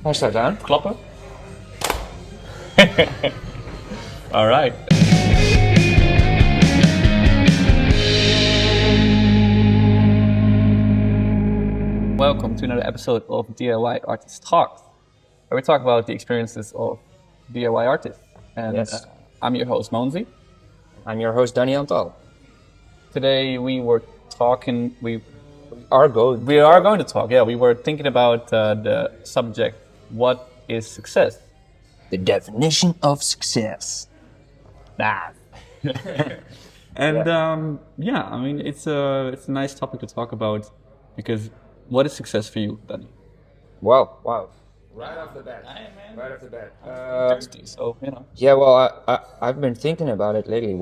Hij staat aan. Klappen. All right. Welcome to another episode of DIY Artist Talks, where we talk about the experiences of DIY artists. And Yes. I'm your host, Moanzy. I'm your host, Dani Antal. Today we were talking, we Our goal. are going to talk, we were thinking about the subject, what is success? The definition of success. Nah. And I mean, it's a nice topic to talk about because what is success for you, Dani? Wow. Right off the bat. Right off the bat. Thirsty, so you know. Yeah, well, I've been thinking about it lately.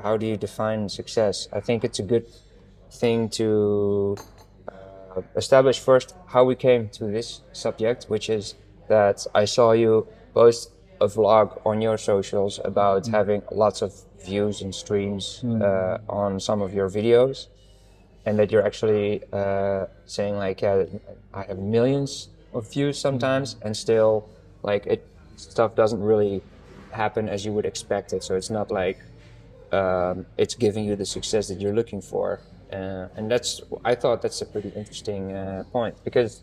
How do you define success? I think it's a good thing to establish first how we came to this subject, which is that I saw you post a vlog on your socials about having lots of views and streams on some of your videos, and that you're actually saying like, yeah, I have millions of views sometimes, and still like stuff doesn't really happen as you would expect it. So it's not like it's giving you the success that you're looking for. And I thought that's a pretty interesting point, because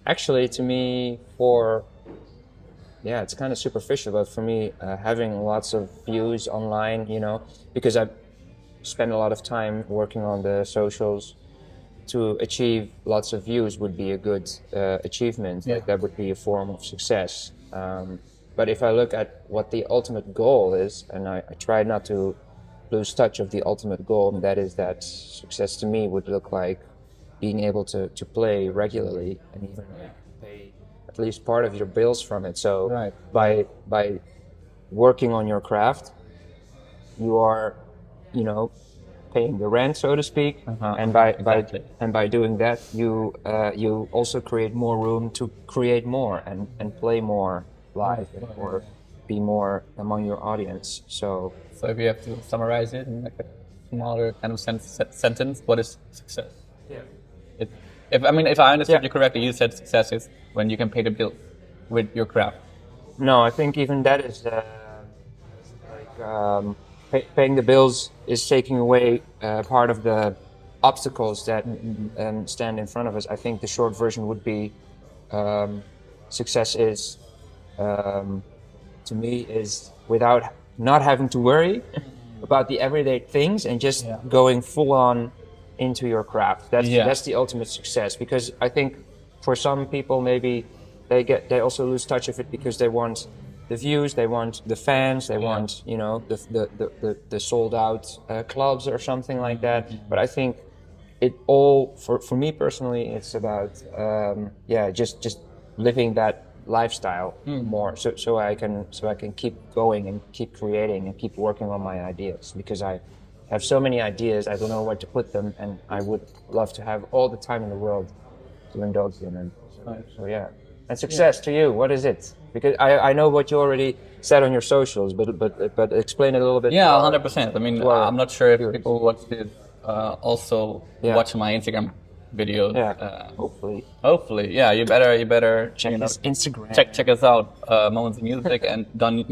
actually to me, it's kind of superficial, but for me, having lots of views online, because I spend a lot of time working on the socials, to achieve lots of views would be a good achievement. Yeah. Like that would be a form of success. But if I look at what the ultimate goal is, and I try not to lose touch of the ultimate goal, and that is that success to me would look like being able to play regularly and even pay at least part of your bills from it. So Right. by working on your craft, you are, paying the rent, so to speak, and Exactly. by doing that, you also create more room to create more and play more live, or be more among your audience. So if you have to summarize it in like a smaller kind of sentence, what is success? yeah. If I understood Yeah. you correctly, you said success is when you can pay the bill with your craft. No, I think even that is paying the bills is taking away part of the obstacles that stand in front of us. I think the short version would be success is, to me, is without not having to worry about the everyday things and just going full on into your craft. That's the ultimate success, because I think for some people maybe they also lose touch of it because they want the views, they want the fans, they want the sold out clubs or something like that. But I think it all, for me personally, it's about just living that lifestyle more, so I can keep going and keep creating and keep working on my ideas, because I have so many ideas, I don't know where to put them, and I would love to have all the time in the world to indulge in. And so yeah. And success to you, what is it? Because I know what you already said on your socials, but explain it a little bit. Yeah, to our- 100%. I mean, to our I'm not sure if viewers. people watch this also watch my Instagram videos. Yeah, Hopefully, yeah. You better check you know, his Instagram. check us out. Moments of Music and Dani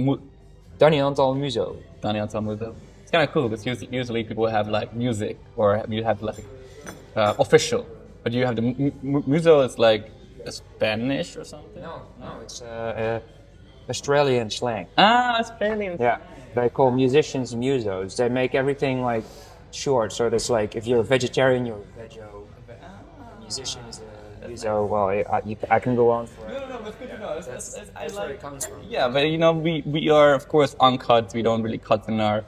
Antal Moanzy. Dani Antal Moanzy. It's kind of cool because usually people have like music, or you have like official, but you have the muso is like a Spanish or something. No, it's Australian slang. Australian. Yeah, they call musicians musos. They make everything like short. So there's like, if you're a vegetarian, you're a veggie. Musician is a muso. Well, I can go on for. No, that's good to know. That's where it comes from. Yeah, but we are of course uncut. We don't really cut in our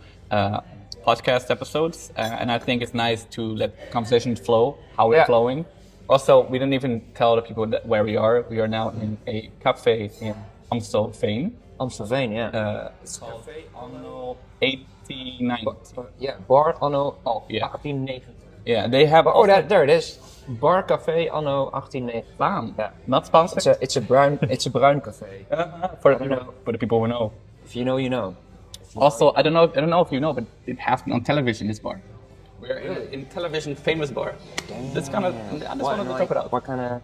podcast episodes, and I think it's nice to let conversations flow how we're flowing. Also, we didn't even tell the people where we are. We are now in a cafe in Amstelveen. Amstelveen, yeah. It's called Anno 1890. Yeah, Bar Anno 1890. Yeah, they have. There it is. Bar Café Anno 1890. Yeah. Not sponsored. It's a bruin cafe. For the people who know. If you know, you know. Also, I don't know if you know, but it has been on television. This bar. We're in television famous bar. That's kind of. I just wanted to talk about. What kind of?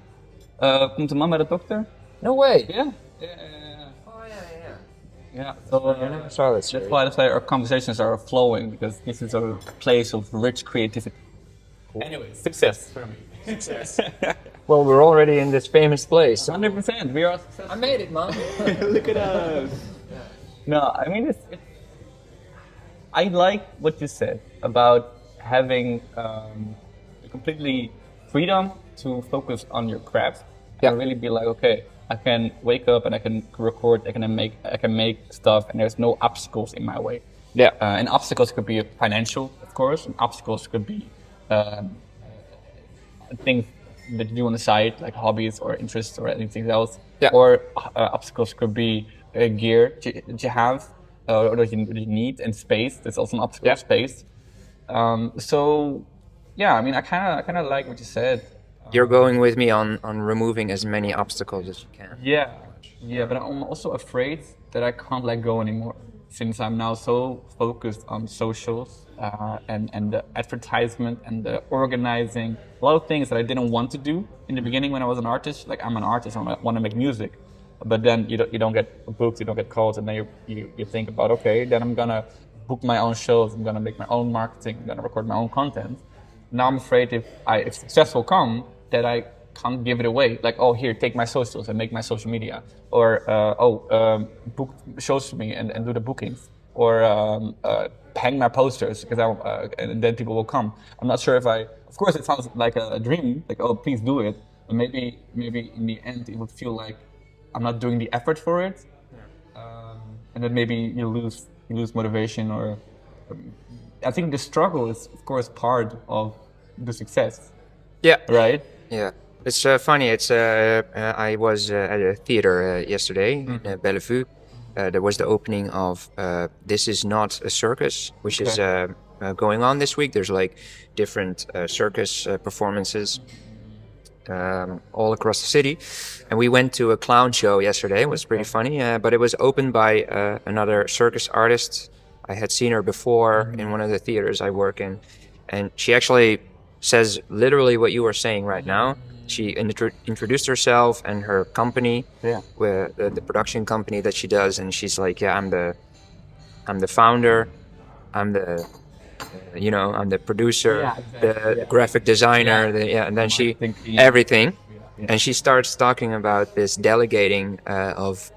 Komt een man bij de dokter No way. Yeah. Oh yeah. Yeah. So I never saw that. that's why our conversations are flowing, because this is a place of rich creativity. Cool. Anyway, success for me. Success. Well, we're already in this famous place. 100%. We are successful. I made it, man. Look at us. No, I mean I like what you said about having completely freedom to focus on your craft. Yeah. And really be like, okay, I can wake up and I can record, I can make stuff, and there's no obstacles in my way. Yeah. And obstacles could be financial, of course, and obstacles could be things that you do on the side, like hobbies or interests or anything else. Yeah. Or obstacles could be gear that you have or that you need, and space. That's also an obstacle, Yeah. space. So, yeah, I mean, I kind of like what you said. You're going with me on removing as many obstacles as you can. Yeah, but I'm also afraid that I can't let go anymore, since I'm now so focused on socials and the advertisement and the organizing. A lot of things that I didn't want to do in the beginning when I was an artist. Like, I'm an artist, I want to make music, but then you don't get booked, you don't get calls, and then you think about, okay, then I'm gonna book my own shows, I'm gonna make my own marketing, I'm gonna record my own content. Now I'm afraid if success will come, that I can't give it away. Like, oh, here, take my socials and make my social media. Or, book shows for me and do the bookings. Or hang my posters, because and then people will come. I'm not sure if of course it sounds like a dream, like, oh, please do it. But maybe in the end it would feel like I'm not doing the effort for it. And then maybe you lose motivation, or I think the struggle is, of course, part of the success. Yeah. Right? Yeah. It's funny. I was at a theater yesterday in Bellevue. There was the opening of This Is Not a Circus, which is going on this week. There's like different circus performances all across the city. And we went to a clown show yesterday. It was pretty funny, but it was opened by another circus artist. I had seen her before in one of the theaters I work in. And she actually says literally what you were saying right now. She introduced herself and her company, with the production company that she does, and she's like, "Yeah, I'm the founder, I'm the, I'm the producer, the graphic designer, and then she everything." And she starts talking about this delegating of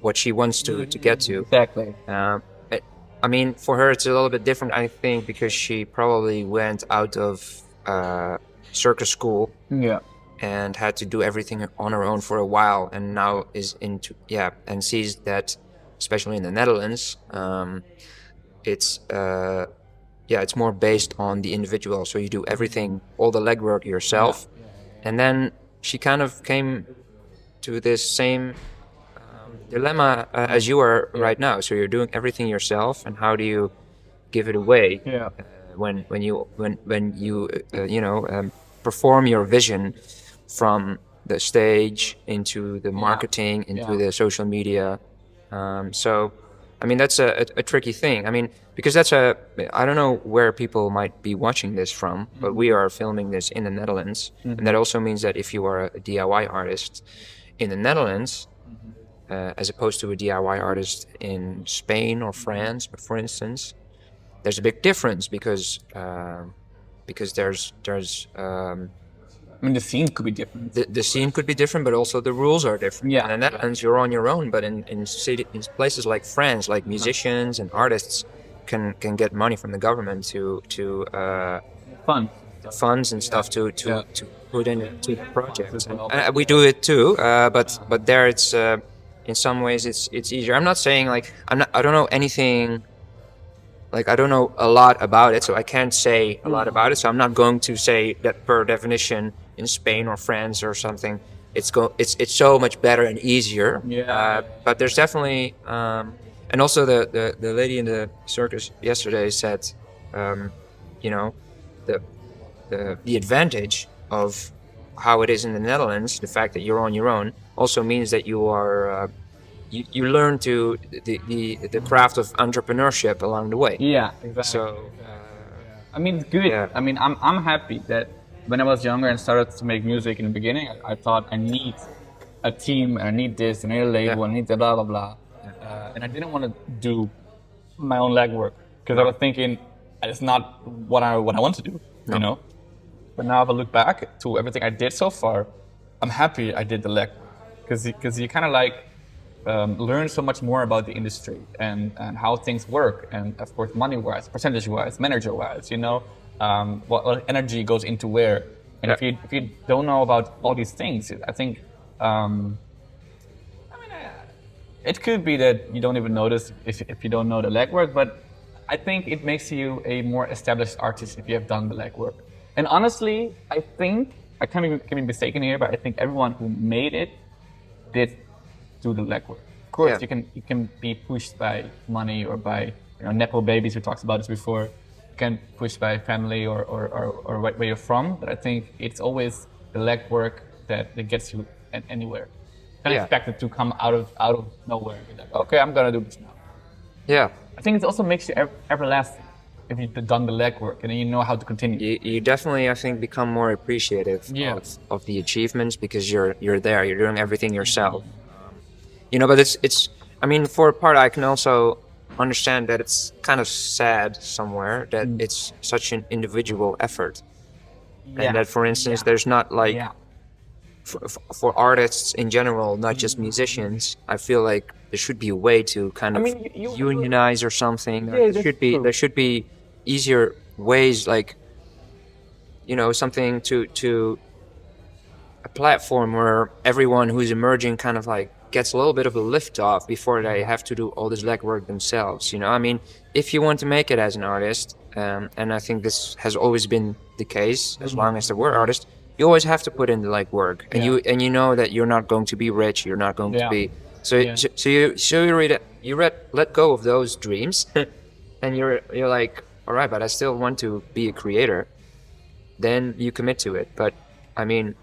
what she wants to get to. Exactly. I mean, for her, it's a little bit different, I think, because she probably went out of circus school and had to do everything on her own for a while, and now is and sees that, especially in the Netherlands, it's more based on the individual. So you do everything, all the legwork yourself, and then she kind of came to this same dilemma as you are right now. So you're doing everything yourself, and how do you give it away when you perform your vision from the stage into the marketing, into the social media. So I mean, that's a tricky thing. I mean, because I don't know where people might be watching this from, but we are filming this in the Netherlands. And that also means that if you are a DIY artist in the Netherlands, as opposed to a DIY artist in Spain or France, but for instance, there's a big difference because there's I mean, the scene could be different. The scene could be different, but also the rules are different. Yeah. In the Netherlands, you're on your own, but in places like France, like musicians and artists can get money from the government to funds and stuff to put into projects. And we do it too, but there it's in some ways it's easier. I'm not saying like I don't know anything. Like, I don't know a lot about it, so I can't say a lot about it. So I'm not going to say that per definition in Spain or France or something, it's so much better and easier. But there's definitely, and also the lady in the circus yesterday said, the advantage of how it is in the Netherlands, the fact that you're on your own, also means that you are. You learn to the craft of entrepreneurship along the way. Yeah, exactly. So, I mean, it's good. Yeah. I mean, I'm happy that when I was younger and started to make music in the beginning, I thought I need a team, and I need this, and I need a label, and I need the blah blah blah. And I didn't want to do my own legwork because I was thinking it's not what I want to do, you know. But now if I look back to everything I did so far, I'm happy I did the legwork because you kind of like learn so much more about the industry and how things work, and of course money-wise, percentage-wise, manager-wise, you know, what energy goes into where. And if you don't know about all these things, I think, it could be that you don't even notice if you don't know the legwork, but I think it makes you a more established artist if you have done the legwork. And honestly, I think, I can be mistaken here, but I think everyone who made it did do the legwork. Of course, you can be pushed by money or by nepo babies. We talked about this before. You can push by family or where you're from, but I think it's always the legwork that gets you anywhere. Can't expect it to come out of nowhere. Like, okay, I'm gonna do this now. Yeah, I think it also makes you everlasting if you've done the legwork and then you know how to continue. You definitely, I think, become more appreciative of the achievements because you're there. You're doing everything yourself. But it's. I mean, for a part, I can also understand that it's kind of sad somewhere that it's such an individual effort, and that, for instance, there's not like. For artists in general, not just musicians, I feel like there should be a way to kind of unionize or something. There should be easier ways, like something to a platform where everyone who's emerging kind of like gets a little bit of a lift off before they have to do all this legwork themselves. I mean, if you want to make it as an artist, and I think this has always been the case as long as there were artists. You always have to put in the legwork, and you know that you're not going to be rich. You're not going to be you let go of those dreams, and you're like, all right, but I still want to be a creator. Then you commit to it. But I mean,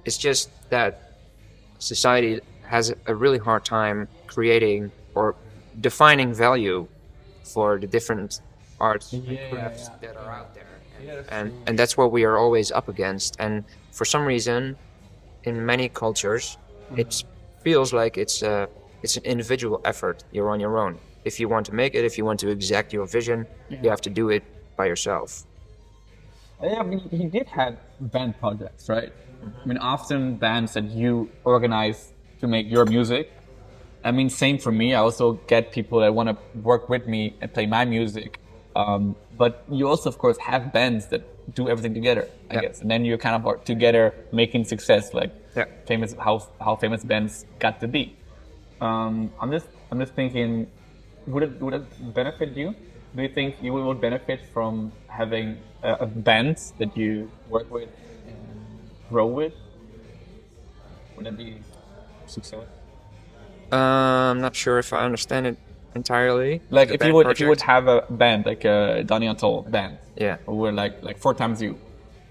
it's just that society has a really hard time creating or defining value for the different arts and crafts that are out there. And that's what we are always up against. And for some reason, in many cultures, it feels like it's an individual effort. You're on your own. If you want to make it, if you want to exact your vision, you have to do it by yourself. Yeah, I mean, he did have band projects, right? I mean, often bands that you organize to make your music. I mean, same for me. I also get people that want to work with me and play my music. But you also, of course, have bands that do everything together, I guess. And then you're kind of together making success, like famous how famous bands got to be. I'm just thinking, would it benefit you? Do you think you would benefit from having a band that you work with and grow with? Would that be success? I'm not sure if I understand it entirely. Like if you would have a band like a Dani Antal band, who were like 4 times you,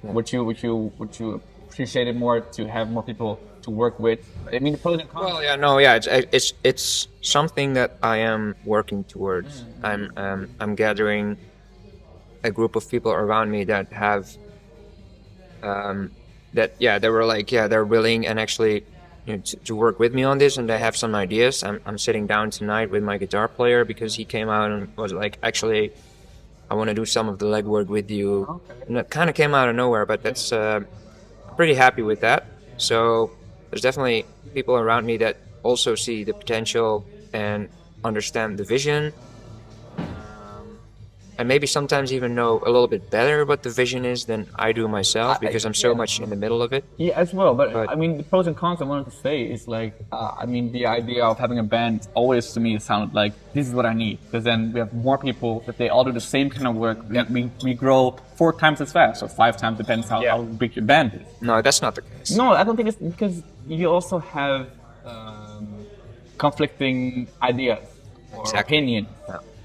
would you appreciate it more to have more people to work with? I mean, the pros and cons. Well, it's something that I am working towards. I'm gathering a group of people around me that have they were like they're willing and actually to work with me on this, and they have some ideas. I'm sitting down tonight with my guitar player because he came out and was like, actually, I want to do some of the legwork with you. Okay. And that kind of came out of nowhere, but that's I'm pretty happy with that. So there's definitely people around me that also see the potential and understand the vision. And maybe sometimes even know a little bit better what the vision is than I do myself because I'm so much in the middle of it. Yeah, as well. But I mean, the pros and cons I wanted to say is like, I mean, the idea of having a band always to me sounded like, this is what I need. Because then we have more people that they all do the same kind of work. We grow 4 times as fast or 5 times, depends how big your band is. No, that's not the case. No, I don't think it's because you also have conflicting ideas or opinions,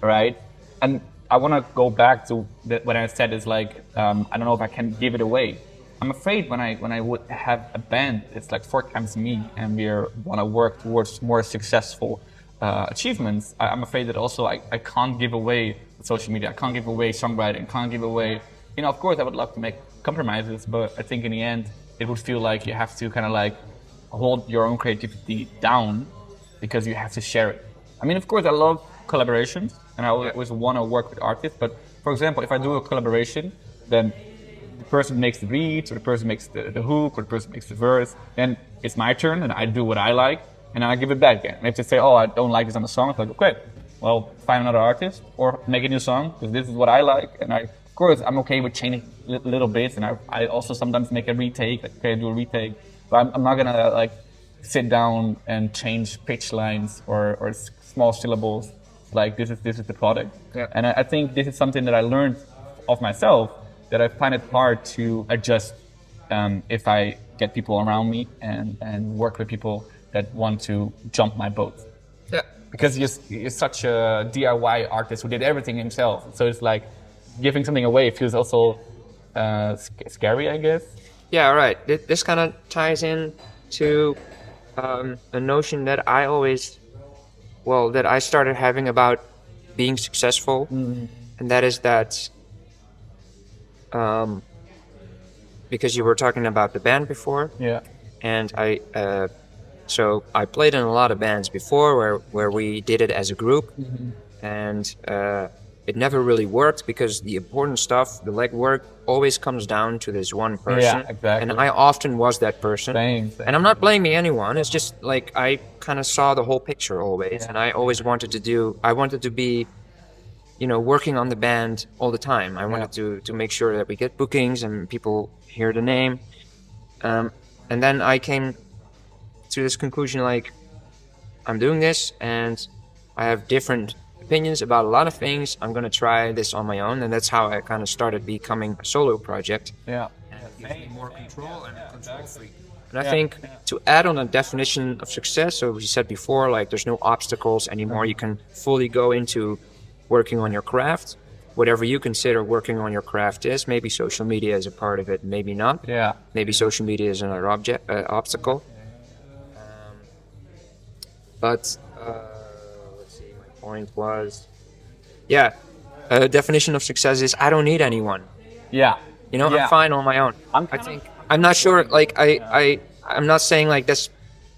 right? And I want to go back to what I said is like, I don't know if I can give it away. I'm afraid when I would have a band, it's like 4 times me and we want to work towards more successful achievements. I'm afraid that also I can't give away social media. I can't give away songwriting. Can't give away, of course I would love to make compromises, but I think in the end it would feel like you have to kind of like hold your own creativity down because you have to share it. I mean, of course, I love collaborations and I always want to work with artists. But for example, if I do a collaboration, then the person makes the beat, or the person makes the hook, or the person makes the verse, then it's my turn and I do what I like and I give it back again. And if they say, oh, I don't like this on the song, it's like, okay, well, find another artist or make a new song because this is what I like. And of course, I'm okay with changing little bits, and I also sometimes make a retake, like, okay, I do a retake. But I'm not gonna like sit down and change pitch lines or small syllables. Like this is the product. Yeah. And I think this is something that I learned of myself, that I find it hard to adjust if I get people around me and work with people that want to jump my boat. Yeah. Because you're such a DIY artist who did everything himself. So it's like giving something away feels also scary, I guess. Yeah, right. This kind of ties in to a notion that that I started having about being successful, and that is that because you were talking about the band before, and so I played in a lot of bands before where we did it as a group, and it never really worked because the important stuff, the legwork, always comes down to this one person. Yeah, exactly. And I often was that person. Same. And I'm not blaming anyone. It's just like I kind of saw the whole picture always, and I always wanted to be, working on the band all the time. I wanted to make sure that we get bookings and people hear the name. And then I came to this conclusion, like, I'm doing this and I have different opinions about a lot of things. I'm going to try this on my own, and that's how I kind of started becoming a solo project. Yeah. More control and control freak. And I think to add on a definition of success, so we said before, like, there's no obstacles anymore. You can fully go into working on your craft, whatever you consider working on your craft is. Maybe social media is a part of it, maybe not. Yeah. Maybe social media is another obstacle. But let's see, my point was, a definition of success is I don't need anyone. Yeah. I'm fine on my own. I'm not sure, like, I'm not saying like that's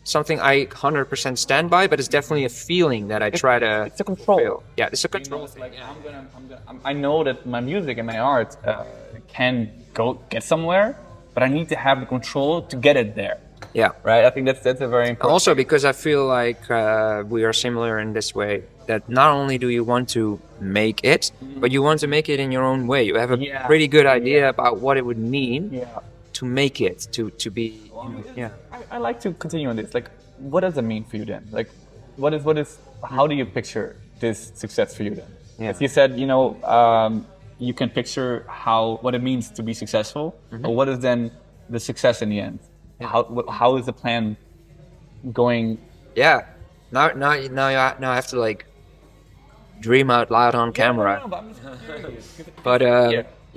something I 100% stand by, but it's definitely a feeling that I try to. It's a control. Feel. Yeah, it's a control. Like I know that my music and my art can get somewhere, but I need to have the control to get it there. Yeah. Right. I think that's a very important. Also, because I feel like we are similar in this way, that not only do you want to make it, but you want to make it in your own way. You have a pretty good idea about what it would mean to make it, to be. I like to continue on this. Like, what does it mean for you then? Like, what is? How do you picture this success for you then? Yeah. As you said, you can picture what it means to be successful, but what is then the success in the end? How is the plan going? Yeah. Now I have to like dream out loud on camera. But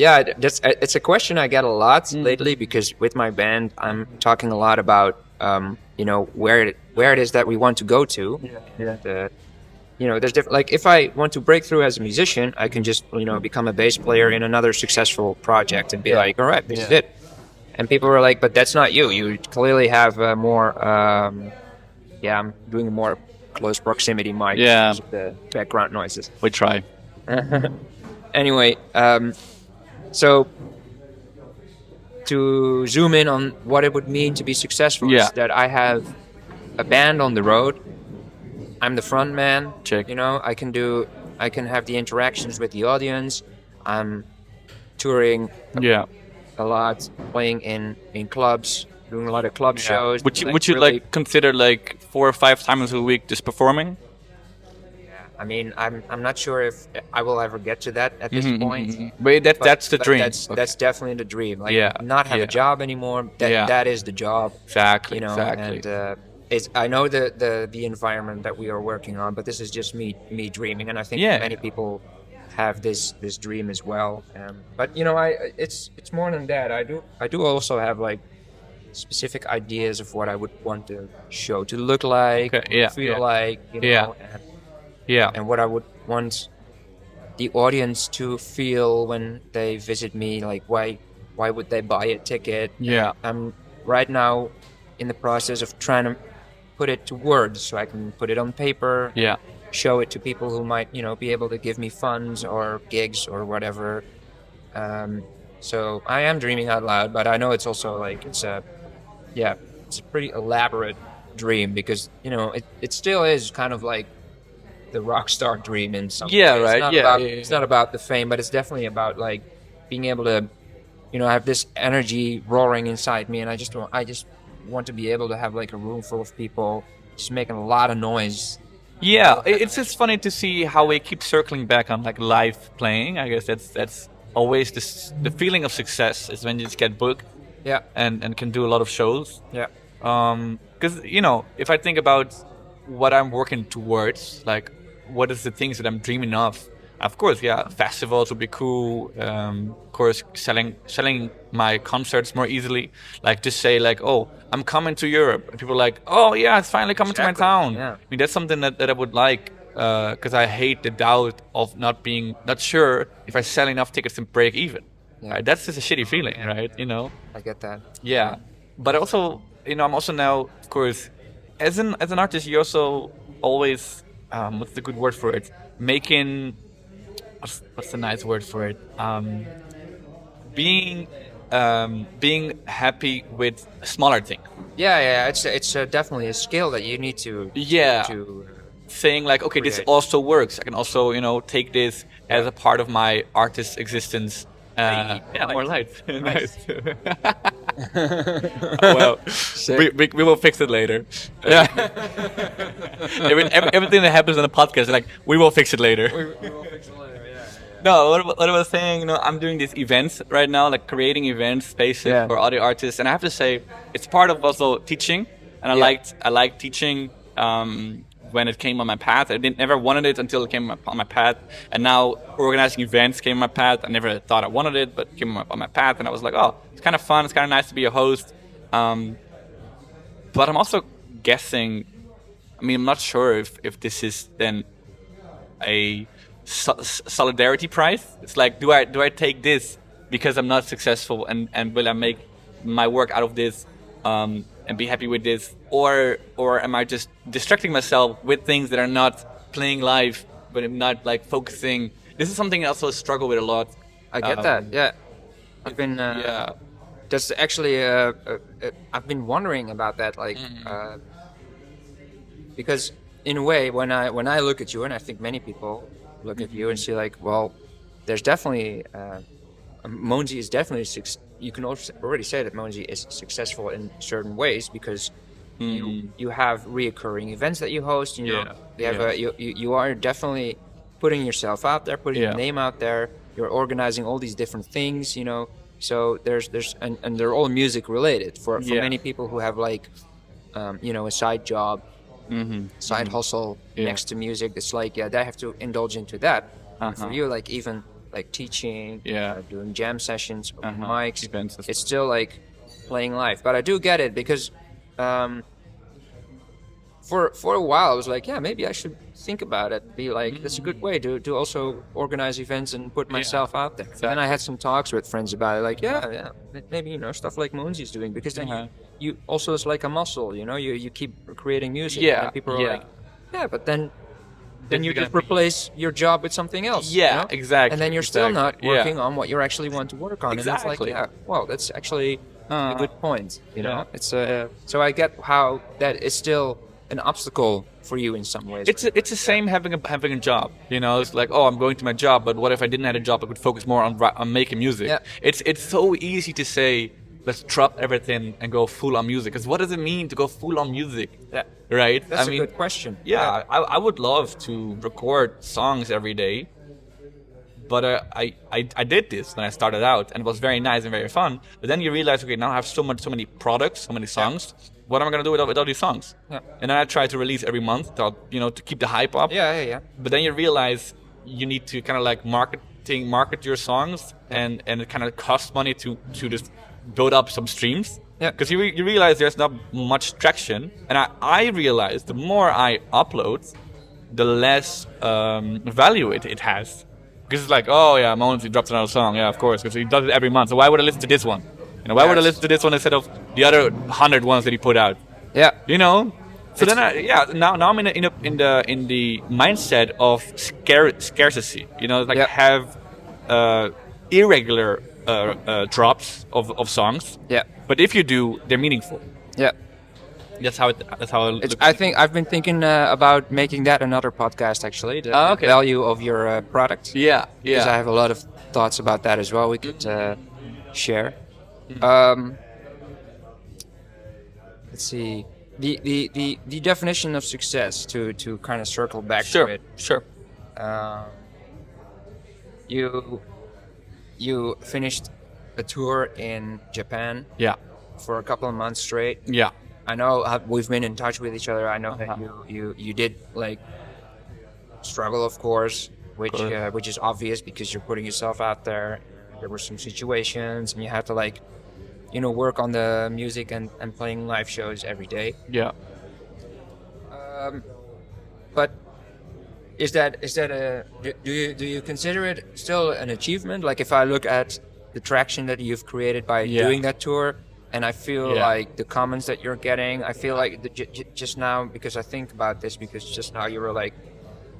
it's a question I get a lot lately, because with my band I'm talking a lot about where it is that we want to go to. There's different, like, if I want to break through as a musician, I can just become a bass player in another successful project and be like, all right, this is it. And people were like, but that's not you. You clearly have more, I'm doing a more close proximity mic because of the background noises. We try. Anyway, so to zoom in on what it would mean to be successful is that I have a band on the road. I'm the front man. Check. I can have the interactions with the audience. I'm touring. A lot, playing in clubs, doing a lot of club shows. Would you really, consider like 4 or 5 times a week just performing? Yeah, I mean, I'm not sure if I will ever get to that at this point. But that's the dream. That's definitely the dream. Like, not have a job anymore. That is the job. Exactly. And I know the environment that we are working on, but this is just me dreaming, and I think many people have this dream as well. But it's more than that. I do also have like specific ideas of what I would want the show to look like, feel like, and what I would want the audience to feel when they visit me. Like, why would they buy a ticket? Yeah. Right now in the process of trying to put it to words so I can put it on paper. Yeah. Show it to people who might, be able to give me funds or gigs or whatever. So I am dreaming out loud, but I know it's also like it's a pretty elaborate dream because it still is kind of like the rock star dream in some way. Right. It's not it's not about the fame, but it's definitely about like being able to have this energy roaring inside me, and I just want to be able to have like a room full of people just making a lot of noise. Yeah, it's just funny to see how we keep circling back on like live playing. I guess that's always the feeling of success is when you just get booked. Yeah. And can do a lot of shows. Yeah. Because if I think about what I'm working towards, like what is the things that I'm dreaming of course, festivals would be cool. Of course, selling my concerts more easily. Like just say like, oh, I'm coming to Europe. And people are like, oh yeah, it's finally coming to my town. Yeah. I mean, that's something that I would like because I hate the doubt of not sure if I sell enough tickets to break even. Yeah. Right? That's just a shitty feeling, right? I get that. Yeah, but also, I'm also now, of course, as an artist, you also always, what's the good word for it? Making, what's the nice word for it? Being happy with a smaller thing. Yeah. It's definitely a skill that you need to. Yeah. To saying like, okay, this also works. I can also, take this as a part of my artist existence. More lights. Nice. Well, we will fix it later. Yeah. Everything that happens on the podcast, like, we will fix it later. We will fix it later, yeah. No, what I was saying, I'm doing these events right now, like creating events, spaces for other artists, and I have to say, it's part of also teaching, and I liked teaching. When it came on my path, I never wanted it until it came on my path, and now organizing events came on my path. I never thought I wanted it, but it came on my path, and I was like, oh, it's kind of fun. It's kind of nice to be a host. But I'm also guessing. I mean, I'm not sure if this is then a solidarity prize. It's like, do I take this because I'm not successful, and will I make my work out of this? And be happy with this, or am I just distracting myself with things that are not playing live, but I'm not like focusing? This is something I also struggle with a lot. I get that. Yeah, I've been. That's actually. I've been wondering about that, like, because in a way, when I look at you, and I think many people look at you and see like, well, there's definitely. Moanzy is definitely you can already say that Moanzy is successful in certain ways because you have reoccurring events that you host. You are definitely putting yourself out there, putting your name out there. You're organizing all these different things, So there's and they're all music related for many people who have like a side job, side hustle next to music. It's like they have to indulge into that. For you, like even like teaching, doing jam sessions, mics, events. It's still like playing live. But I do get it because for a while I was like, maybe I should think about it. Be like, that's a good way to also organize events and put myself out there. Exactly. And I had some talks with friends about it, like, maybe stuff like Moanzy is doing, because then you also, it's like a muscle, you keep creating music. And people are like, but then you just replace your job with something else. Yeah, exactly. And then you're still not working on what you actually want to work on. Exactly. And it's like, well, that's actually a good point. It's so I get how that is still an obstacle for you in some ways. It's the same having a job. It's like, oh, I'm going to my job, but what if I didn't have a job? I could focus more on making music. Yeah. It's so easy to say, let's drop everything and go full on music. Because what does it mean to go full on music? Yeah. Right? That's a good question. Yeah, I would love to record songs every day. But I did this when I started out, and it was very nice and very fun. But then you realize, okay, now I have so many products, so many songs. Yeah. What am I going to do with all these songs? Yeah. And then I try to release every month, to keep the hype up. Yeah. But then you realize you need to kind of like market your songs, and it kind of costs money to just build up some streams. Yeah. Because you realize there's not much traction, and I realize the more I upload, the less value it has. Because it's like, oh yeah, Moanzy dropped another song. Yeah, of course, because he does it every month. So why would I listen to this one? You know, why would I listen to this one instead of the other 100 ones that he put out? Yeah. You know. So then, now I'm in the mindset of scarcity. You know, like have irregular drops of songs. Yeah. But if you do, they're meaningful. Yeah. That's how it looks. I think I've been thinking about making that another podcast, actually. The value of your product. Yeah. Because I have a lot of thoughts about that as well. We could share. Let's see. The definition of success, to kind of circle back to it. Sure. You finished a tour in Japan. Yeah. For a couple of months straight. Yeah. I know we've been in touch with each other. I know that you did like struggle, of course, which is obvious because you're putting yourself out there. There were some situations, and you had to like, work on the music and playing live shows every day. Yeah. But is that do you consider it still an achievement? Like if I look at the traction that you've created by doing that tour. And I feel like the comments that you're getting, I feel like just now, because I think about this, because just now you were like,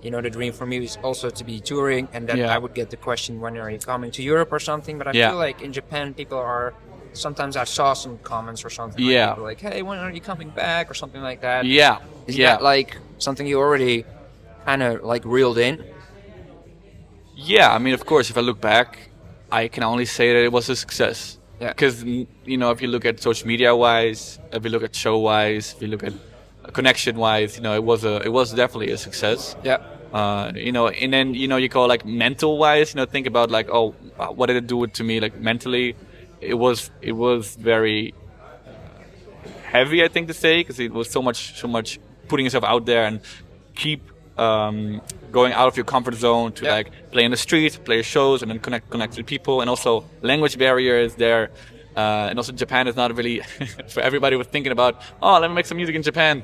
the dream for me is also to be touring, and then I would get the question, when are you coming to Europe or something? But I feel like in Japan, people are, sometimes I saw some comments or something, like, people like, hey, when are you coming back, or something like that. Is that like something you already kind of like reeled in? Yeah, I mean, of course, if I look back, I can only say that it was a success. Yeah. Because, if you look at social media wise, if you look at show wise, if you look at connection wise, it was definitely a success. Yeah. And then, you call like mental wise, think about like, oh, what did it do to me? Like mentally, it was very heavy, I think to say, because it was so much putting yourself out there and keep going out of your comfort zone to like play in the streets, play shows, and then connect with people, and also language barriers there. And also Japan is not really for everybody was thinking about, let me make some music in Japan.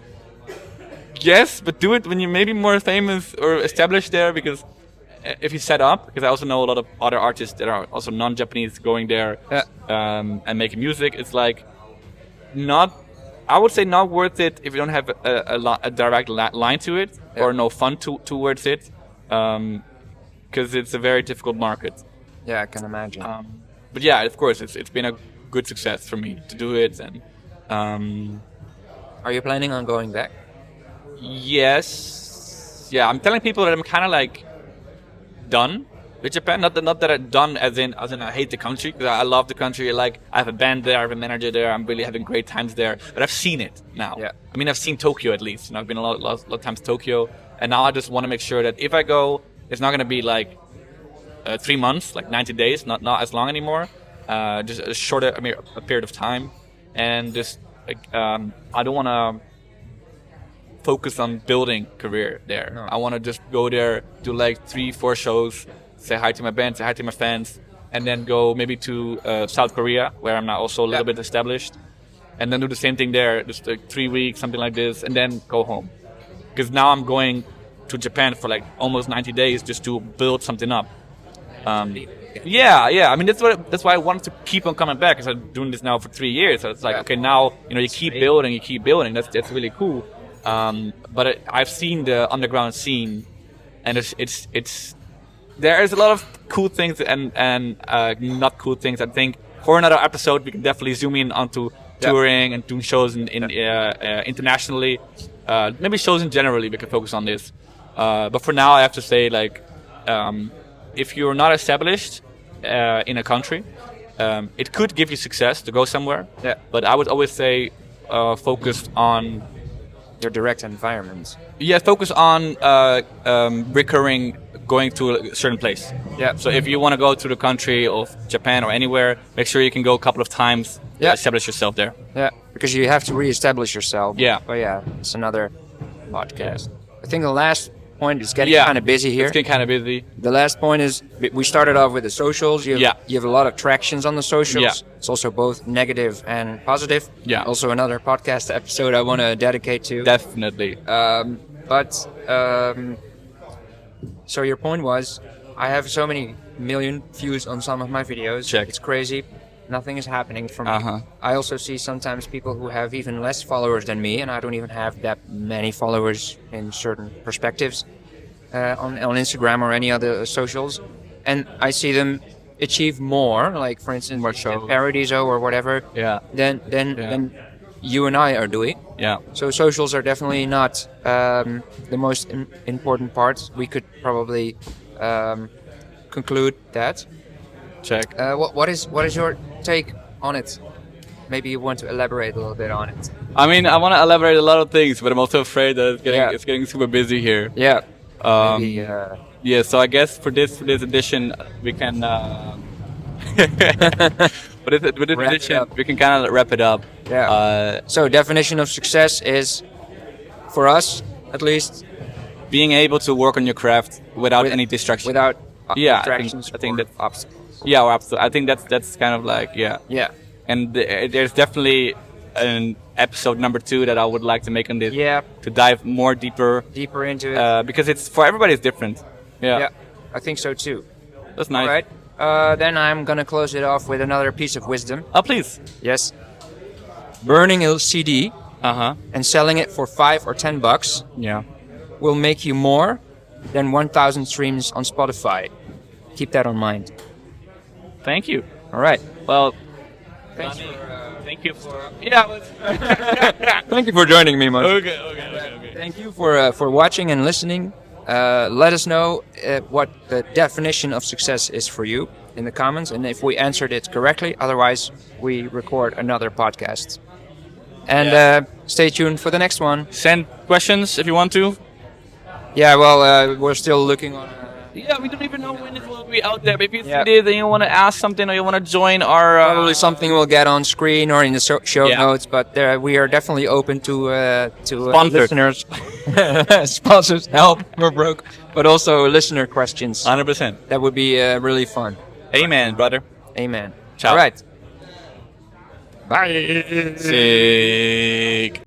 Yes, but do it when you're maybe more famous or established there, because if you set up, because I also know a lot of other artists that are also non-Japanese going there and making music, it's like I would say not worth it if you don't have a direct line to it or no fun towards it, because it's a very difficult market. Yeah, I can imagine. But yeah, of course, it's been a good success for me to do it. And are you planning on going back? Yes. Yeah, I'm telling people that I'm kind of like done with Japan. Not that I'm done as in I hate the country, because I love the country. Like I have a band there, I have a manager there. I'm really having great times there. But I've seen it now. Yeah. I mean, I've seen Tokyo at least. I've been a lot of times to Tokyo, and now I just want to make sure that if I go, it's not going to be like 3 months, like 90 days, not as long anymore. Just a shorter, a period of time, and just I don't want to focus on building career there. No. I want to just go there, do like 3-4 shows, say hi to my band, say hi to my fans, and then go maybe to South Korea, where I'm now also a little bit established, and then do the same thing there, just like 3 weeks, something like this, and then go home. Because now I'm going to Japan for like almost 90 days just to build something up. Yeah. I mean, that's why I wanted to keep on coming back, because I'm doing this now for 3 years. So it's like, okay, now you keep building. That's really cool. But I've seen the underground scene, and it's there is a lot of cool things and not cool things. I think for another episode we can definitely zoom in onto touring and doing shows internationally. Maybe shows in generally we can focus on this. But for now I have to say, like, if you're not established in a country, it could give you success to go somewhere. Yeah. But I would always say focus on your direct environments. Yeah, focus on recurring going to a certain place. Yeah. So if you want to go to the country of Japan or anywhere, make sure you can go a couple of times. Yeah. Establish yourself there. Yeah, because you have to reestablish yourself. Yeah. But yeah, it's another podcast. I think the last point is getting kind of busy here. It's getting kind of busy. The last point is we started off with the socials. You have a lot of tractions on the socials. Yeah. It's also both negative and positive. Yeah. Also another podcast episode I want to dedicate to. Definitely. So your point was, I have so many million views on some of my videos. Check. It's crazy. nothing is happening for me. I also see sometimes people who have even less followers than me, and I don't even have that many followers in certain perspectives on Instagram or any other socials, and I see them achieve more, like for instance, Paradiso or whatever, than you and I are doing. Yeah. So socials are definitely not the most important part. We could probably conclude that. Check. What is your take on it? Maybe you want to elaborate a little bit on it. I mean, I want to elaborate a lot of things, but I'm also afraid that it's getting super busy here. Yeah. Maybe, yeah. So I guess for this edition, we can. With this edition, we can kind of wrap it up. Yeah. So definition of success is, for us at least, being able to work on your craft without any distraction. Without distractions. I think that obstacles. Yeah, absolutely. I think that's kind of like Yeah. And there's definitely an episode number 2 that I would like to make on this. Yeah. To dive deeper into it. Because it's for everybody it's different. Yeah. Yeah. I think so too. That's nice. All right. Then I'm gonna close it off with another piece of wisdom. Oh, please. Yes. Burning a CD and selling it for $5 or $10 will make you more than 1,000 streams on Spotify. Keep that on mind. Thank you. All right. Well, thank you for thank you for joining me, man. Okay. Thank you for watching and listening. Let us know what the definition of success is for you in the comments, and if we answered it correctly. Otherwise, we record another podcast. And stay tuned for the next one. Send questions if you want to. Yeah, well, we're still looking on. Yeah, we don't even know when it will be out there. But if you see it and you want to ask something or you want to join our... Probably something will get on screen or in the show notes, but we are definitely open to listeners. Sponsors, help, we're broke. But also listener questions. 100%. That would be really fun. Amen, brother. Amen. Ciao. All right. Bye. Sick.